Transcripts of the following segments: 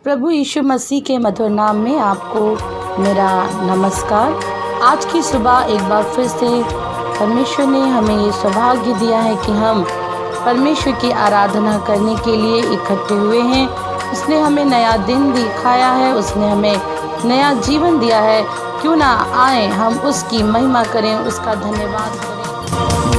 प्रभु यीशु मसीह के मधुर नाम में आपको मेरा नमस्कार। आज की सुबह एक बार फिर से परमेश्वर ने हमें ये सौभाग्य दिया है कि हम परमेश्वर की आराधना करने के लिए इकट्ठे हुए हैं। उसने हमें नया दिन दिखाया है, उसने हमें नया जीवन दिया है। क्यों ना आए हम उसकी महिमा करें, उसका धन्यवाद करें।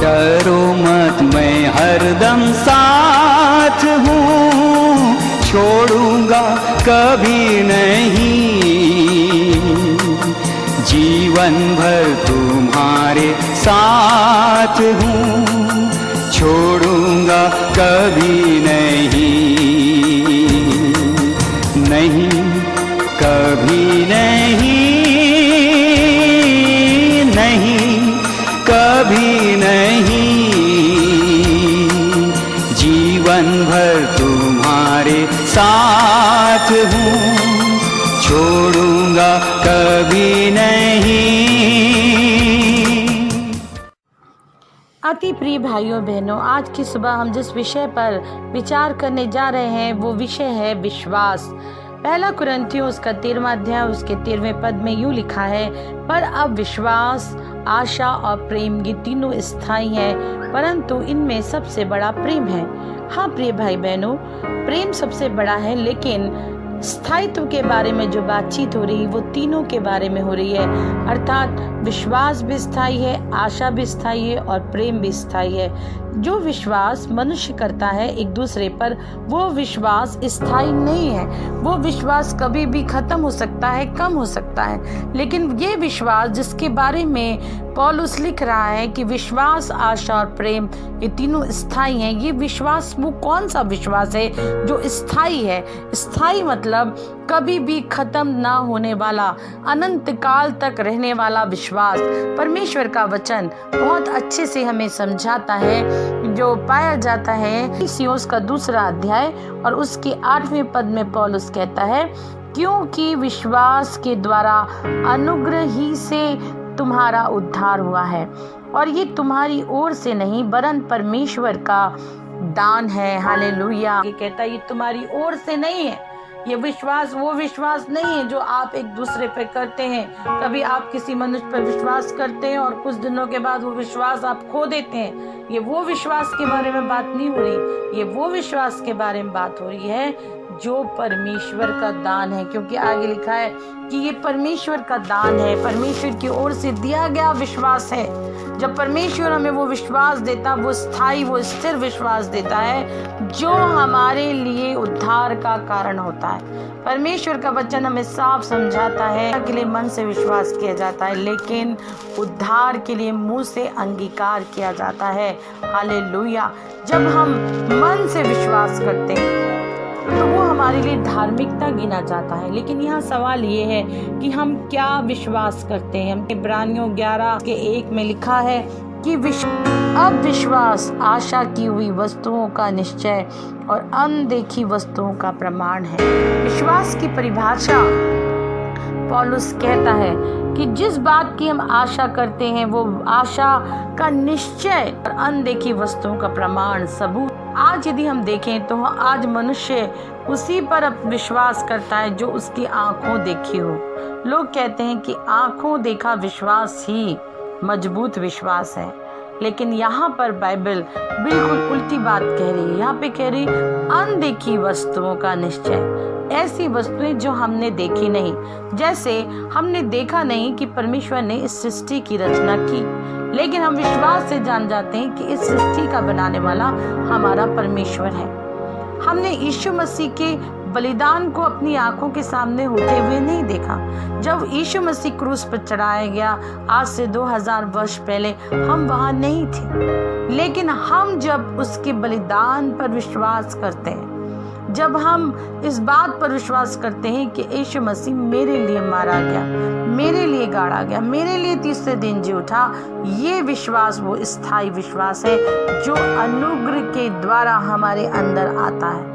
डरो मत, मैं हरदम साथ हूँ, छोड़ूंगा कभी नहीं। जीवन भर तुम्हारे साथ हूँ, छोड़ूंगा कभी नहीं, नहीं कभी नहीं, नहीं कभी नहीं। जीवन भर तुम्हारे साथ हूँ, छोड़ूंगा कभी नहीं। अति प्रिय भाइयों बहनों, आज की सुबह हम जिस विषय पर विचार करने जा रहे हैं वो विषय है विश्वास। पहला कुरिन्थियों उसका 13वां अध्याय उसके 13वें पद में यूं लिखा है, पर अब विश्वास, आशा और प्रेम ये तीनों स्थायी हैं, परंतु इनमें सबसे बड़ा प्रेम है। हाँ प्रिय भाई बहनों, प्रेम सबसे बड़ा है, लेकिन स्थायित्व के बारे में जो बातचीत हो रही है वो तीनों के बारे में हो रही है। अर्थात विश्वास भी स्थायी है, आशा भी स्थायी है और प्रेम भी स्थायी है। जो विश्वास मनुष्य करता है एक दूसरे पर, वो विश्वास स्थायी नहीं है। वो विश्वास कभी भी खत्म हो सकता है, कम हो सकता है। लेकिन ये विश्वास जिसके बारे में पौलुस लिख रहा है कि विश्वास, आशा और प्रेम ये तीनों स्थायी हैं, ये विश्वास वो कौन सा विश्वास है जो स्थायी है? स्थायी मतलब कभी भी खत्म ना होने वाला, अनंत काल तक रहने वाला विश्वास। परमेश्वर का वचन बहुत अच्छे से हमें समझाता है, जो पाया जाता है इफिसियों का 2 अध्याय और उसके 8वें पद में पौलुस कहता है, क्योंकि विश्वास के द्वारा अनुग्रह ही से तुम्हारा उद्धार हुआ है, और ये तुम्हारी ओर से नहीं वरन परमेश्वर का दान है। हालेलुया। ये कहता है ये तुम्हारी ओर से नहीं है। ये विश्वास वो विश्वास नहीं है जो आप एक दूसरे पे करते हैं। कभी आप किसी मनुष्य पर विश्वास करते हैं और कुछ दिनों के बाद वो विश्वास आप खो देते हैं। ये वो विश्वास के बारे में बात नहीं हो रही, ये वो विश्वास के बारे में बात हो रही है जो परमेश्वर का दान है। क्योंकि आगे लिखा है कि ये परमेश्वर का दान है, परमेश्वर की ओर से दिया गया विश्वास है। जब परमेश्वर हमें वो विश्वास देता, वो स्थायी, वो स्थिर विश्वास देता है जो हमारे लिए उद्धार का कारण होता है। परमेश्वर का वचन हमें साफ समझाता है के लिए मन से विश्वास किया जाता है, लेकिन उद्धार के लिए मुंह से अंगीकार किया जाता है। हालेलुया। जब हम मन से विश्वास करते हैं तो वो हमारे लिए धार्मिकता गिना जाता है। लेकिन यहाँ सवाल ये है कि हम क्या विश्वास करते हैं। हम इब्रानियों 11:1 में लिखा है कि अब विश्वास आशा की हुई वस्तुओं का निश्चय और अनदेखी वस्तुओं का प्रमाण है। विश्वास की परिभाषा पौलुस कहता है कि जिस बात की हम आशा करते हैं वो आशा का निश्चय और अनदेखी वस्तुओं का प्रमाण, सबूत। आज यदि हम देखें तो आज मनुष्य उसी पर विश्वास करता है जो उसकी आंखों देखी हो। लोग कहते हैं कि आंखों देखा विश्वास ही मजबूत विश्वास है, लेकिन यहाँ पर बाइबल बिल्कुल उल्टी बात कह रही है। यहाँ पे कह रही अनदेखी वस्तुओं का निश्चय, ऐसी वस्तुएं जो हमने देखी नहीं। जैसे हमने देखा नहीं कि परमेश्वर ने इस सृष्टि की रचना की, लेकिन हम विश्वास से जान जाते हैं कि इस सृष्टि का बनाने वाला हमारा परमेश्वर है। हमने यीशु मसीह के बलिदान को अपनी आंखों के सामने होते हुए नहीं देखा। जब यीशु मसीह क्रूस पर चढ़ाया गया आज से 2000 वर्ष पहले, हम वहां नहीं थे, लेकिन हम जब उसके बलिदान पर विश्वास करते हैं, जब हम इस बात पर विश्वास करते हैं कि यीशु मसीह मेरे लिए मारा गया, मेरे लिए गाड़ा गया, मेरे लिए तीसरे दिन जी उठा, ये विश्वास वो स्थायी विश्वास है जो अनुग्रह के द्वारा हमारे अंदर आता है।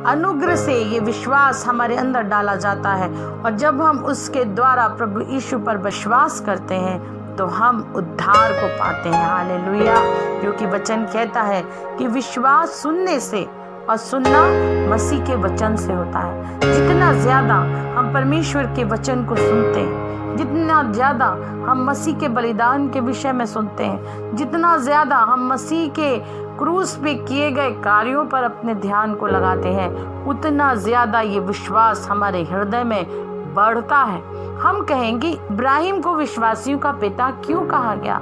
अनुग्रह से ये विश्वास हमारे अंदर डाला जाता है, और जब हम उसके द्वारा प्रभु यीशु पर विश्वास करते हैं तो हम उद्धार को पाते हैं। हालेलुया। क्योंकि वचन कहता है कि विश्वास सुनने से और सुनना मसीह के वचन से होता है। जितना ज्यादा हम परमेश्वर के वचन को सुनते हैं, जितना ज्यादा हम मसीह के बलिदान के विषय में सुनते हैं, जितना ज्यादा हम मसीह के क्रूस पे किए गए कार्यों पर अपने ध्यान को लगाते हैं, उतना ज्यादा ये विश्वास हमारे हृदय में बढ़ता है। हम कहेंगे इब्राहिम को विश्वासियों का पिता क्यों कहा गया?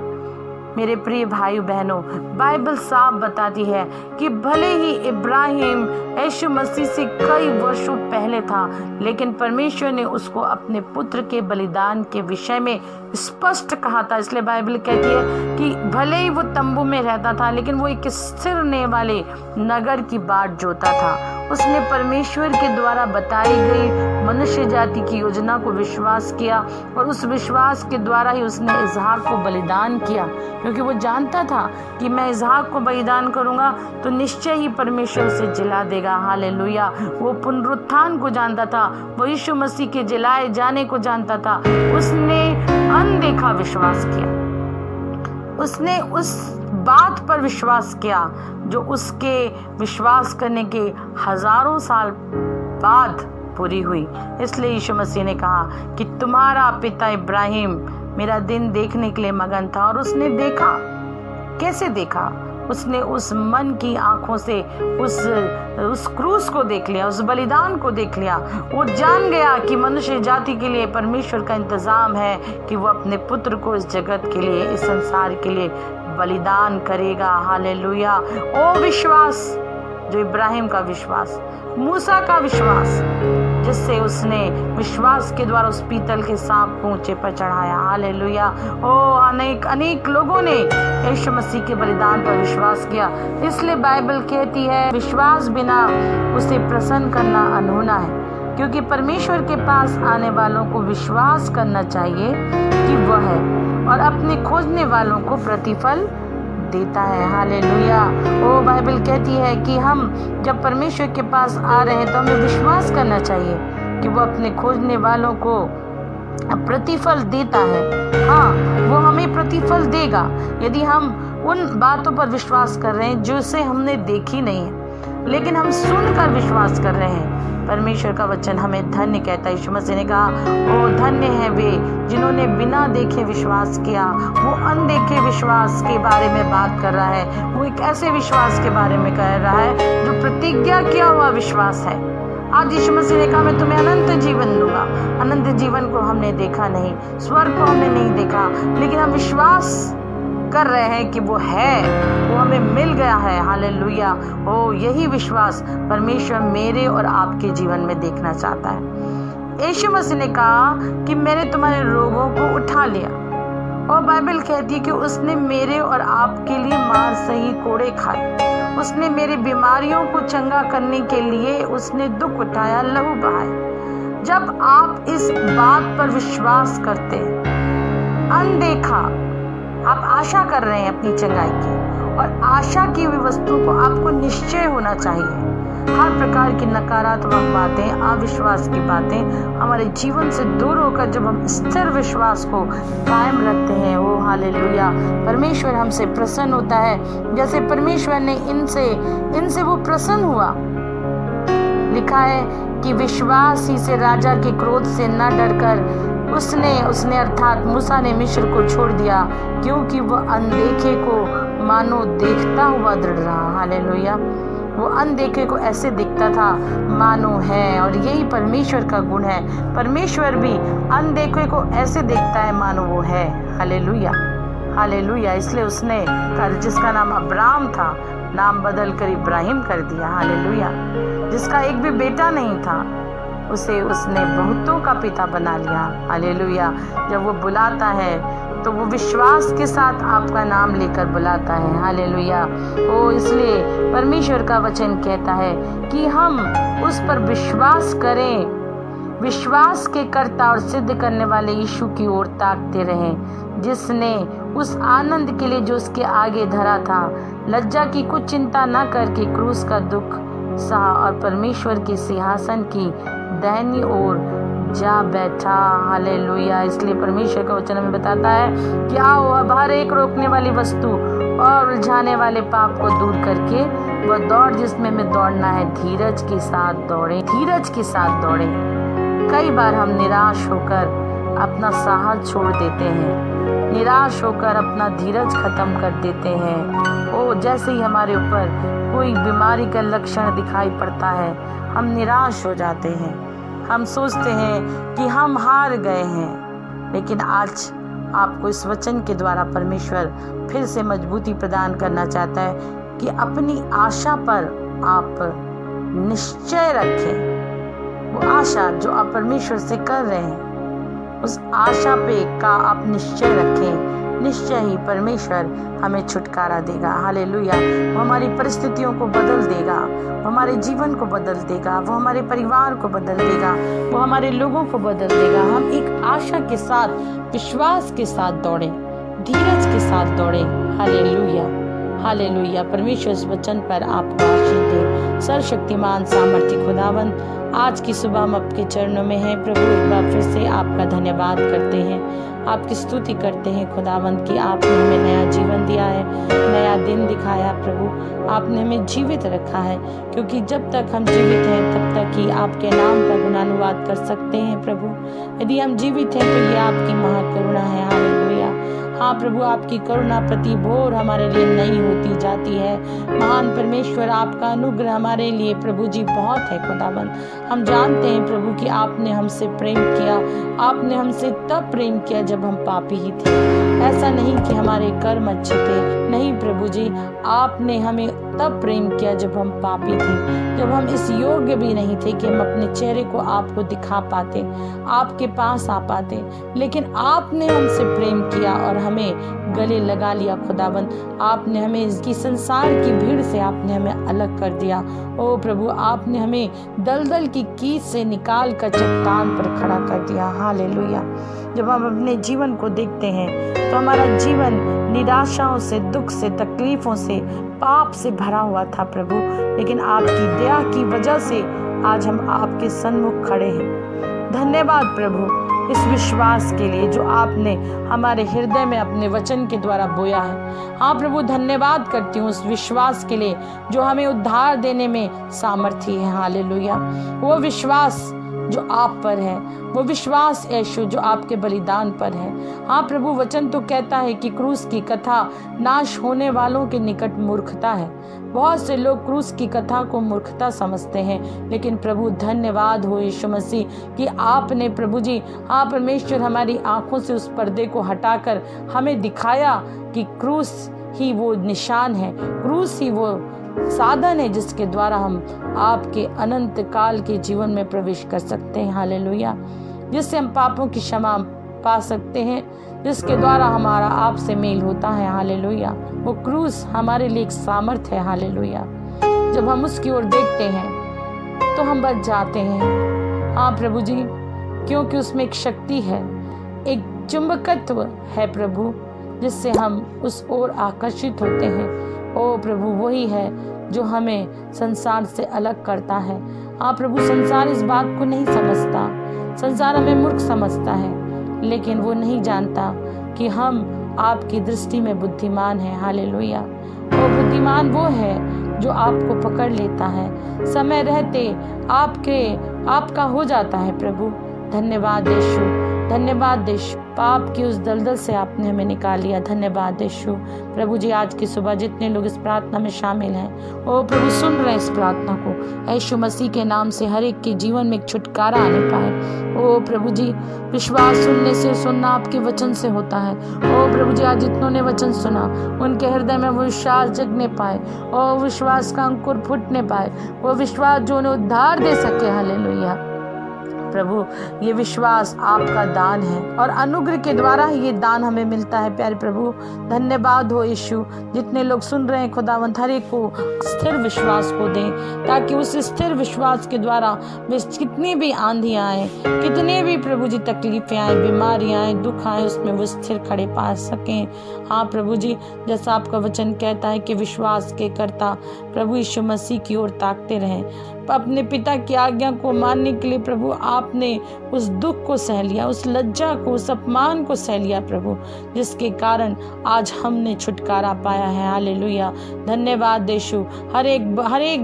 मेरे प्रिय भाइयों बहनों, बाइबल साफ बताती है कि भले ही इब्राहिम यीशु मसीह से कई वर्षों पहले था, लेकिन परमेश्वर ने उसको अपने पुत्र के बलिदान के विषय में स्पष्ट कहा था। इसलिए बाइबल कहती है कि भले ही वो तंबू में रहता था, लेकिन वो एक स्थिर रहने वाले नगर की बाट जोता था। उसने परमेश्वर के द्वारा बताई गई मनुष्य जाति की योजना को विश्वास किया और उस विश्वास के द्वारा ही उसने इसहाक को बलिदान किया, क्योंकि वो जानता था कि मैं इसहाक को बलिदान करूंगा तो निश्चय ही परमेश्वर उसे जिला देगा। हालेलुया। वो पुनरुत्थान को जानता था, वो यीशु मसीह के जिलाए जाने को जानता था। उसने अनदेखा विश्वास किया, उसने उस बात पर विश्वास किया जो उसके विश्वास करने के हजारों साल बाद पूरी हुई। इसलिए यीशु मसीह ने कहा कि तुम्हारा पिता इब्राहिम मेरा दिन देखने के लिए मगन था, और उसने देखा। कैसे देखा? उसने उस मन की आंखों से उस क्रूस को देख लिया, उस बलिदान को देख लिया। वो जान गया कि मनुष्य जाति के लिए परमेश्वर का इंतजाम है कि वो अपने पुत्र को इस जगत के लिए, इस संसार के लिए बलिदान करेगा। हालेलुया। ओ विश्वास, जो इब्राहिम का विश्वास, मूसा का विश्वास, जिससे उसने विश्वास के द्वारा उस पीतल के सांप को ऊंचे पर चढ़ाया। हालेलुया। ओ अनेक लोगों ने यीशु मसीह के बलिदान पर विश्वास किया। इसलिए बाइबल कहती है विश्वास बिना उसे प्रसन्न करना अनहोना है, क्योंकि परमेश्वर के पास आने वालों को विश्वास करना चाहिए कि वह है और अपने खोजने वालों को प्रतिफल देता है। हालेलुया। ओ बाइबल कहती है कि हम जब परमेश्वर के पास आ रहे हैं तो हमें विश्वास करना चाहिए कि वो अपने खोजने वालों को प्रतिफल देता है। हाँ, वो हमें प्रतिफल देगा यदि हम उन बातों पर विश्वास कर रहे हैं जो से हमने देखी नहीं है, लेकिन हम सुनकर विश्वास कर रहे हैं। परमेश्वर का वचन हमें धन्य कहता है। यीशु मसीह ने कहा, ओ धन्य है वे जिन्होंने बिना देखे विश्वास किया। वो अनदेखे विश्वास के बारे में बात कर रहा है। वो एक ऐसे विश्वास के बारे में कह रहा है जो प्रतिज्ञा किया हुआ विश्वास है। आज यीशु मसीह ने कहा, मैं तुम्हें अनंत जीवन दूंगा। अनंत जीवन को हमने देखा नहीं, स्वर्ग को हमने नहीं देखा, लेकिन हम विश्वास कर रहे हैं कि वो है, वो हमें मिल गया है। हालेलुया। ओ यही विश्वास परमेश्वर मेरे और आपके जीवन में देखना चाहता है। यीशु मसीह ने कहा कि मैंने तुम्हारे रोगों को उठा लिया, और बाइबल कहती है कि उसने मेरे और आपके लिए मार सही कोड़े खाए। उसने मेरी बीमारियों को चंगा करने के लिए उसने दुख उठाया, लहू बहाए। जब आप इस बात पर विश्वास करते, अनदेखा आप आशा कर रहे हैं अपनी चंगाई की, और आशा की हुई वस्तु को आपको निश्चय होना चाहिए। हर प्रकार की नकारात्मक बातें, अविश्वास की बातें हमारे जीवन से दूर होकर जब हम स्थिर विश्वास को कायम रखते हैं, वो हालेलुया, परमेश्वर हमसे प्रसन्न होता है। जैसे परमेश्वर ने इनसे वो प्रसन्न हुआ। लिखा है कि विश्वास ही से राजा के क्रोध से न डरकर उसने अर्थात मूसा ने मिस्र को छोड़ दिया, क्योंकि वह अनदेखे को मानो देखता हुआ दृढ़ रहा। हालेलुया। वो अनदेखे को ऐसे दिखता था मानो है, और यही परमेश्वर का गुण है। परमेश्वर भी अनदेखे को ऐसे देखता है मानो वो है। हालेलुया। हालेलुया। इसलिए उसने जिसका नाम अब्राम था, नाम बदल कर इब्राहिम कर दिया। हालेलुया। जिसका एक भी बेटा नहीं था, उसे उसने बहुतों का पिता बना लिया। हालेलुया। जब वो बुलाता है तो वो विश्वास के साथ आपका नाम लेकर बुलाता है। हालेलुया। ओ इसलिए परमेश्वर का वचन कहता है कि हम उस पर विश्वास करें, विश्वास के कर्ता और सिद्ध करने वाले यीशु की ओर ताकते रहें, जिसने उस आनंद के लिए जो उसके आगे धरा था, लज्जा की कुछ चिंता न करके क्रूस का दुख सहा और परमेश्वर के सिंहासन की दाहिनी ओर जा बैठा। हालेलुया। इसलिए परमेश्वर का वचन हमें बताता है कि आओ अब हर एक रोकने वाली वस्तु और उलझाने वाले पाप को दूर करके वह दौड़ जिसमें हमें दौड़ना है, धीरज के साथ दौड़े, धीरज के साथ दौड़े। कई बार हम निराश होकर अपना साहस छोड़ देते हैं, निराश होकर अपना धीरज खत्म कर देते हैं। ओ जैसे ही हमारे ऊपर कोई बीमारी का लक्षण दिखाई पड़ता है, हम निराश हो जाते हैं, हम सोचते हैं कि हम हार गए हैं। लेकिन आज आपको इस वचन के द्वारा परमेश्वर फिर से मजबूती प्रदान करना चाहता है कि अपनी आशा पर आप निश्चय रखें। वो आशा जो आप परमेश्वर से कर रहे हैं, उस आशा पे का आप निश्चय रखें। निश्चय ही परमेश्वर हमें छुटकारा देगा। हालेलुया। वो हमारी परिस्थितियों को बदल देगा, वो हमारे जीवन को बदल देगा, वो हमारे परिवार को बदल देगा, वो हमारे लोगों को बदल देगा। हम एक आशा के साथ, विश्वास के साथ दौड़े, धीरज के साथ दौड़े। Hallelujah, hallelujah. परमेश्वर इस वचन पर आपको आशीष दे। सर्वशक्तिमान सामर्थ्य खुदावंद, आज की सुबह हम आपके चरणों में हैं प्रभु। एक बार फिर से आपका धन्यवाद करते हैं, आपकी स्तुति करते हैं खुदावंद कि आपने हमें नया जीवन दिया है, नया दिन दिखाया प्रभु। आपने हमें जीवित रखा है, क्योंकि जब तक हम जीवित हैं तब तक ही आपके नाम का गुणानुवाद कर सकते हैं प्रभु। यदि हम जीवित हैं तो ये आपकी महाकरुणा है। हालेलुया। हाँ प्रभु, आपकी करुणा प्रति भोर हमारे लिए नई होती जाती है। महान परमेश्वर, आपका अनुग्रह हमारे लिए प्रभु जी बहुत है खुदाबंद। हम जानते हैं प्रभु कि आपने हमसे प्रेम किया, आपने हमसे तब प्रेम किया जब हम पापी ही थे। ऐसा नहीं कि हमारे कर्म अच्छे थे, नहीं प्रभु जी, आपने हमें तब प्रेम किया जब हम पापी थे, जब हम इस योग्य भी नहीं थे कि हम अपने चेहरे को आपको दिखा पाते, आपके पास आ पाते। लेकिन आपने हमसे प्रेम किया और हमें गले लगा लिया खुदाबंद। आपने हमें इसकी संसार की भीड़ से आपने हमें अलग कर दिया। ओ प्रभु, आपने हमें दलदल की कीच से निकाल कर चट्टान पर खड़ा कर दिया। हालेलुया। जब हम अपने जीवन को देखते हैं तो हमारा जीवन निराशाओं से, दुख से, तकलीफों से, पाप से भरा हुआ था प्रभु। लेकिन आपकी दया की वजह से आज हम आपके सन्मुख खड़े हैं। धन्यवाद प्रभु इस विश्वास के लिए जो आपने हमारे हृदय में अपने वचन के द्वारा बोया है। हाँ प्रभु, धन्यवाद करती हूँ उस विश्वास के लिए जो हमें उद्धार देने में सामर्थ्य है। हालेलुया। वो विश्वास जो आप पर है, वो विश्वास यीशु जो आपके बलिदान पर है। हाँ प्रभु, वचन तो कहता है कि क्रूस की कथा नाश होने वालों के निकट मूर्खता है। बहुत से लोग क्रूस की कथा को मूर्खता समझते हैं, लेकिन प्रभु धन्यवाद हो यीशु मसीह कि आपने प्रभु जी, हाँ परमेश्वर, हमारी आंखों से उस पर्दे को हटाकर हमें दिखाया कि क्रूस ही वो निशान है, क्रूस ही वो साधन है जिसके द्वारा हम आपके अनंत काल के जीवन में प्रवेश कर सकते हैं। हालेलुया। जिससे हम पापों की क्षमा पा सकते हैं, जिसके द्वारा हमारा आपसे मेल होता है। हालेलुया। वो क्रूस हमारे लिए एक सामर्थ है। हालेलुया। जब हम उसकी ओर देखते हैं तो हम बच जाते हैं। हाँ प्रभु जी, क्योंकि उसमें एक शक्ति है, एक चुंबकत्व है प्रभु, जिससे हम उस ओर आकर्षित होते हैं। ओ प्रभु, वही है जो हमें संसार से अलग करता है। हाँ प्रभु, संसार इस बात को नहीं समझता, संसार हमें मूर्ख समझता है, लेकिन वो नहीं जानता कि हम आपकी दृष्टि में बुद्धिमान हैं। हालेलुया। वो बुद्धिमान वो है जो आपको पकड़ लेता है, समय रहते आपका हो जाता है प्रभु। धन्यवाद यीशु, धन्यवाद यीशु। पाप की उस दलदल से आपने हमें निकाल लिया। धन्यवाद यीशु। प्रभु जी, आज की सुबह जितने लोग इस प्रार्थना में शामिल हैं, ओ प्रभु सुन रहे इस प्रार्थना को, यीशु मसीह के नाम से हर एक के जीवन में एक छुटकारा आने पाए। ओ प्रभु जी, विश्वास सुनने से, सुनना आपके वचन से होता है। ओ प्रभु जी, आज जितनों ने वचन सुना उनके हृदय में वो विश्वास जगने पाए, और विश्वास का अंकुर फूटने पाए, वो विश्वास जो उन्हें उद्धार दे सके। हालेलुया। प्रभु, ये विश्वास आपका दान है और अनुग्रह के द्वारा ही ये दान हमें मिलता है। प्यारे प्रभु, धन्यवाद हो यीशु। जितने लोग सुन रहे हैं खुदावंत, हर एक को स्थिर विश्वास को दें, ताकि उस स्थिर विश्वास के द्वारा कितनी भी आंधी आए, कितने भी प्रभु जी तकलीफें आए, बीमारियां आए, दुख आए, उसमें वो स्थिर खड़े पा सकें। हाँ प्रभु जी, जैसा आपका वचन कहता है कि विश्वास के कर्ता प्रभु यीशु मसीह की ओर ताकते रहें। अपने पिता की आज्ञा को मानने के लिए प्रभु आपने उस दुख को सह लिया, उस लज्जा को, उस अपमान को सह लिया प्रभु, जिसके कारण आज हमने छुटकारा पाया है। हालेलुया, धन्यवाद यीशु। हर एक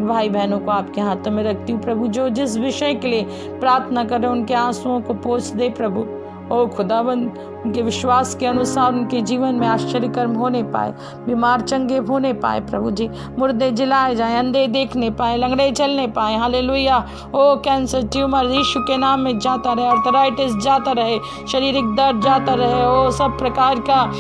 भाई बहनों को आपके हाथों में रखती हूँ प्रभु, जो जिस विषय के लिए प्रार्थना कर रहे उनके आंसुओं को पोंछ दे प्रभु। ओ खुदाबंद, उनके विश्वास के अनुसार उनके जीवन में आश्चर्य कर्म होने पाए, बीमार चंगे होने पाए प्रभु जी, मुर्दे जिलाए जाएं, अंधे देखने पाए, लंगड़े चलने पाए। हालेलुया। ओ कैंसर ट्यूमर यीशु के नाम में जाता रहे, आर्थराइटिस जाता रहे, शारीरिक दर्द जाता रहे, ओ सब प्रकार का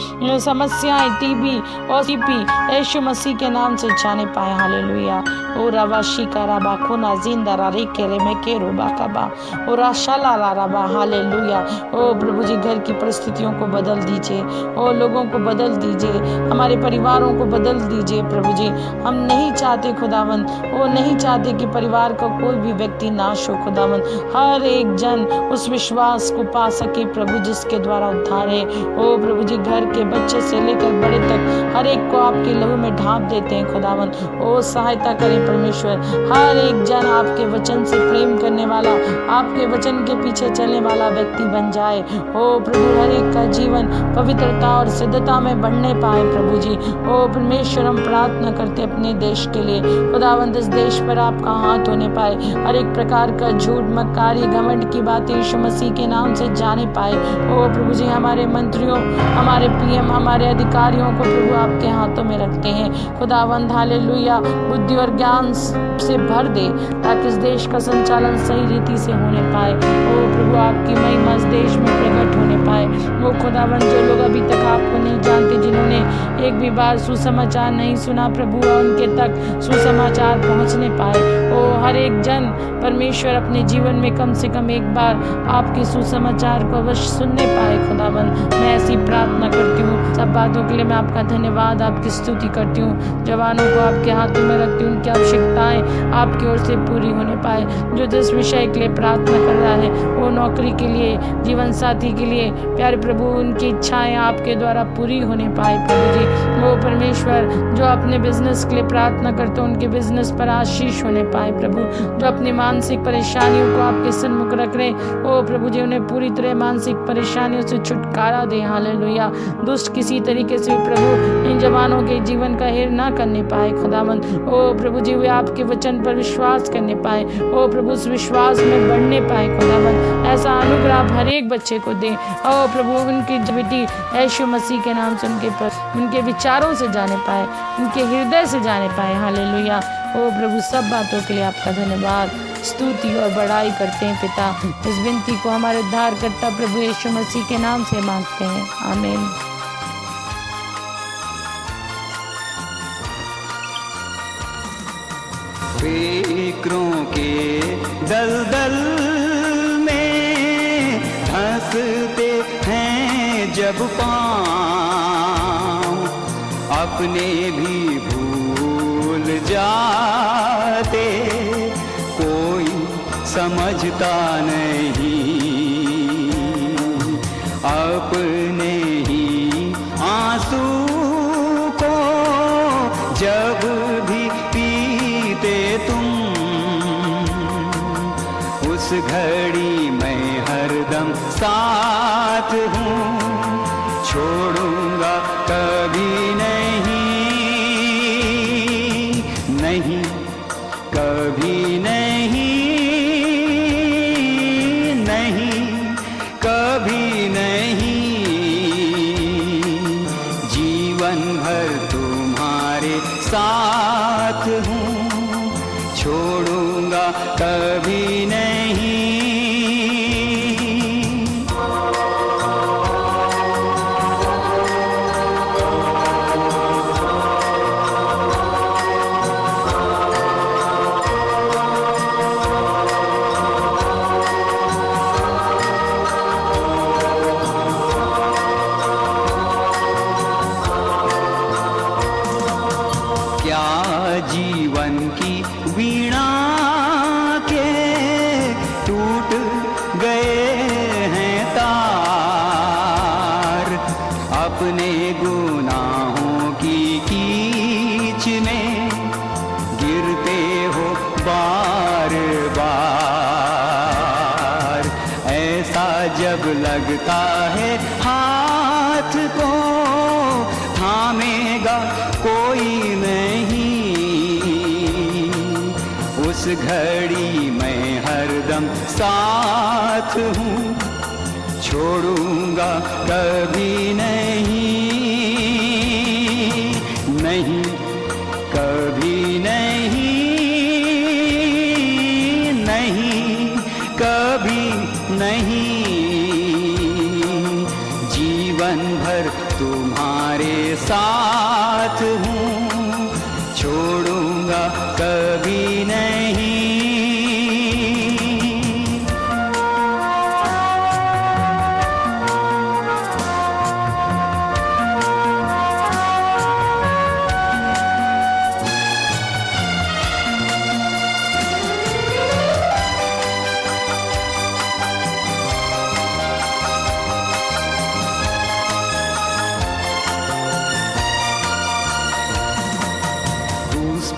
समस्याएं, टीबी और सीपी यीशु मसीह के नाम से जाने पाए। हालेलुया। ओ रवाशी का रबा खुना जिंदा रे केरे में के रोबा कबा ओ राशाला रबा। हालेलुया। ओ प्रभु जी, घर की परिस्थितियों को बदल दीजिए, और लोगों को बदल दीजिए, हमारे परिवारों को बदल दीजिए प्रभु जी। हम नहीं चाहते खुदावंद, वो नहीं चाहते कि परिवार का कोई भी व्यक्ति नाश हो खुदावंद। हर एक जन उस विश्वास को पा सके प्रभु, जिसके द्वारा उद्धार है। ओ प्रभु जी, घर के बच्चे से लेकर बड़े तक हर एक को आपके लहू में ढांप देते हैं खुदावंद। ओ सहायता करें परमेश्वर, हर एक जन आपके वचन से प्रेम करने वाला, आपके वचन के पीछे चलने वाला व्यक्ति बन जाए। ओ प्रभु, हर एक का जीवन पवित्रता और सिद्धता में बढ़ने पाए प्रभु जी। ओ परमेश्वर, हम प्रार्थना करते अपने देश के लिए खुदावंद, इस देश पर आपका हाथ होने पाए, हर एक प्रकार का झूठ, मक्कारी, घमंड की बातें यीशु मसीह के नाम से जाने पाए। ओ प्रभु जी, हमारे मंत्रियों, हमारे पीएम, हमारे अधिकारियों को प्रभु आपके हाथों में रखते हैं खुदावंद। हालेलुया। बुद्धि और ज्ञान से भर दे, ताकि इस देश का संचालन सही रीति से होने पाए। ओ प्रभु, आपकी महिमा इस देश में प्रकट होने पाए। वो खुदावंद, जो लोग अभी तक आपको नहीं जानते, जिन्होंने एक भी बार सुसमाचार नहीं सुना प्रभु, उनके तक सुसमाचार पहुंचने पाए। ओ हर एक जन परमेश्वर अपने जीवन में कम से कम एक बार आपके सुसमाचार को अवश्य सुनने पाए खुदावंद। मैं ऐसी प्रार्थना करती हूँ। सब बातों के लिए मैं आपका धन्यवाद, आपकी स्तुति करती हूँ। जवानों को आपके हाथों में रखती हूँ, उनकी आवश्यकताएं आपकी ओर से पूरी होने पाए। जो जिस विषय के लिए प्रार्थना कर रहा है, वो नौकरी के लिए, जीवन साथी के लिए, प्यारे प्रभु, उनकी इच्छाएं आपके द्वारा पूरी होने पाए प्रभु जी। वो परमेश्वर, जो अपने बिजनेस के लिए प्रार्थना करते हैं, उनके बिजनेस पर आशीष होने पाए प्रभु। जो अपनी मानसिक परेशानियों को आपके सन्मुख रख रहे, ओ प्रभु जी, उन्हें पूरी तरह मानसिक परेशानियों से छुटकारा दे। हालेलुया। दुष्ट किसी तरीके से प्रभु इन जवानों के जीवन का हेर ना करने पाए खुदावंद। ओ प्रभु जी, वे आपके वचन पर विश्वास करने पाए। ओ प्रभु, उस विश्वास में बढ़ने पाए खुदावंद। ऐसा अनुग्रह आप हर एक बच्चे को दें। ओ प्रभु, उनकी बेटी यीशु मसीह के नाम से उनके विचारों से जाने पाए, उनके हृदय से जाने पाए। हालेलुया। ओ प्रभु, सब बातों के लिए आपका धन्यवाद, स्तुति और बड़ाई करते हैं पिता। इस विनती को हमारे उद्धारकर्ता प्रभु यीशु मसीह के नाम से मांगते हैं, आमीन। फिक्रों के दलदल में धंसते हैं जब पाँव, अपने भी भूल जाते, कोई समझता नहीं, अपने ही आंसू को जब भी पीते तुम, उस घड़ी मैं हरदम साथ हूँ, छोड़ूंगा कभी नहीं, नहीं कभी नहीं, नहीं कभी नहीं, जीवन भर तुम्हारे साथ हूँ, छोड़ूंगा कभी नहीं। जब लगता है हाथ को, थामेगा कोई नहीं, उस घड़ी मैं हरदम साथ हूँ, छोड़ूंगा कभी नहीं, नहीं कभी नहीं, नहीं कभी नहीं, जीवन भर तुम्हारे साथ हूँ, छोड़ूंगा कभी नहीं।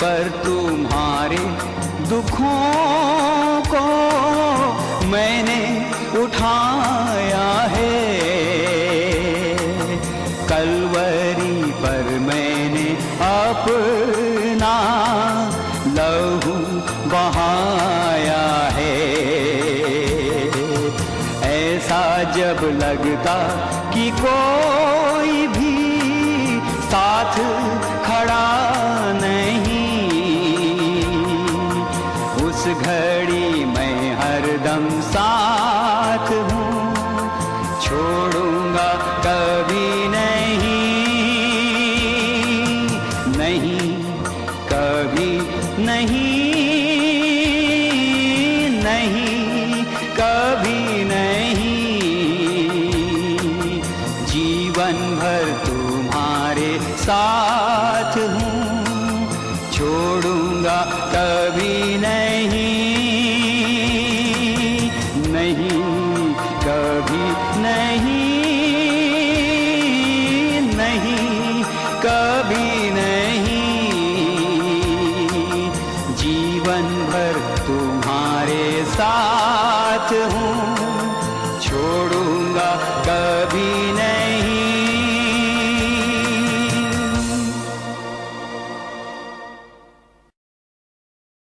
पर तुम्हारे दुखों को मैंने उठाया है, कलवरी पर मैंने अपना लहू बहाया है। ऐसा जब लगता कि कोई भी साथ खड़ा नहीं, उस घड़ी मैं हरदम साथ हूँ, छोड़ूंगा कभी नहीं, नहीं कभी नहीं, नहीं कभी नहीं, जीवन भर तुम्हारे साथ हूँ, छोड़ूंगा कभी नहीं, नहीं कभी नहीं, नहीं कभी नहीं, जीवन भर तुम्हारे साथ हूँ, छोड़ूंगा कभी